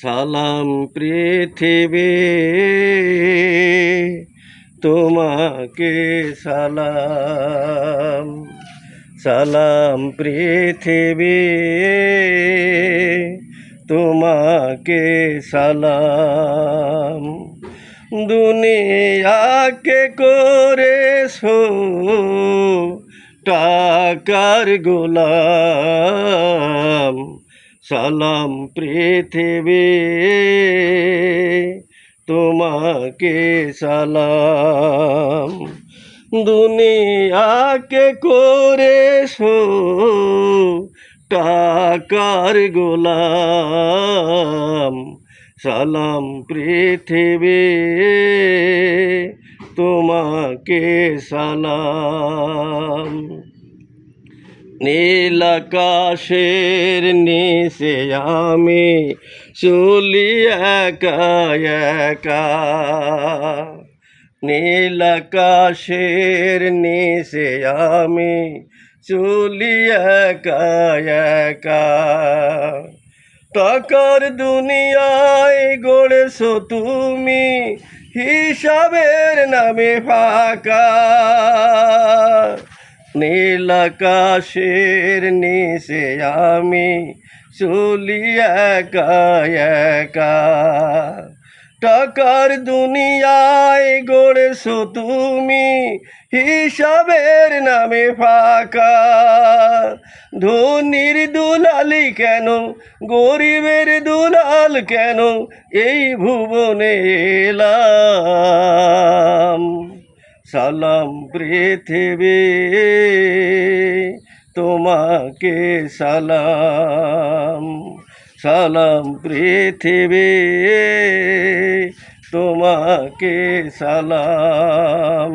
সালাম পৃথিবী তোমাকে সালাম, সালাম পৃথিবী তোমাকে সালাম। দুনিয়াকে করেছো টাকার গোলাম, সালাম পৃথিবী তোমাকে সালাম। দুনিয়াকে করেছো টাকার গোলাম, সালাম পৃথিবী তোমাকে সালাম। নীল আকাশের নিচে আমি চলি একা একা, নীল আকাশের নিচে আমি চলি একা একা। টাকার দুনিয়ায় গড়েছো তুমি হিসাবের নামে ফাঁকা, নীল আকাশের নিচে আমি চলি একা একা। টাকার দুনিয়ায় গড়েছো তুমি হিসাবের নামে ফাঁকা। ধনীর দুলালি কেন, গরিবের দুলাল কেন, এই ভুবনে এলাম। সালাম পৃথিবী তোমাকে সালাম, সালাম পৃথিবী তোমাকে সালাম।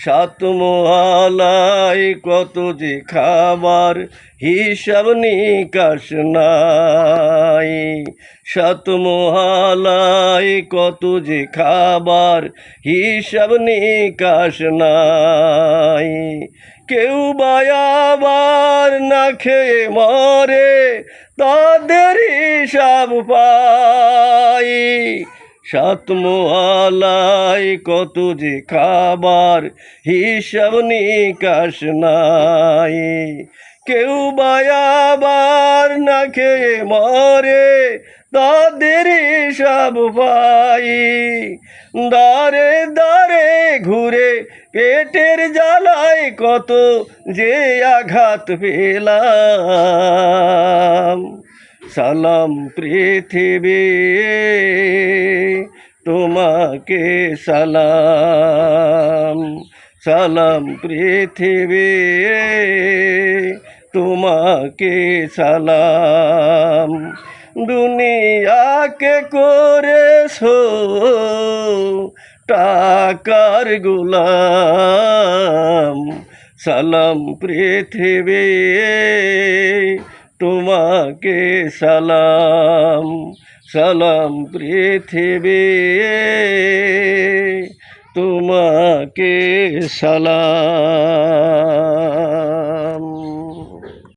সাত মহলায় কত যে খাবার হিসাব নিকাশ নাই, সাত মহলায় কত যে খাবার হিসাব নিকাশ নাই। কেউ বা আবার না খেয়ে মরে তাদের হিসাব পাই, সাত মহলায় কত যে খাবার হিসাব নিকাশ নাই। কেউ বা আবার না খেয়ে মরে তাদের হিসাব পাই। দাঁড়ে দাঁড়ে ঘুরে পেটের জ্বালায় কত যে আঘাত পেলাম, সালাম পৃথিবী তোমাকে সালাম, সালাম পৃথিবী তোমাকে সালাম। দুনিয়াকে করেছো টাকার গোলাম, সালাম পৃথিবী তোমাকে সালাম, সালাম পৃথিবী তোমাকে সালাম।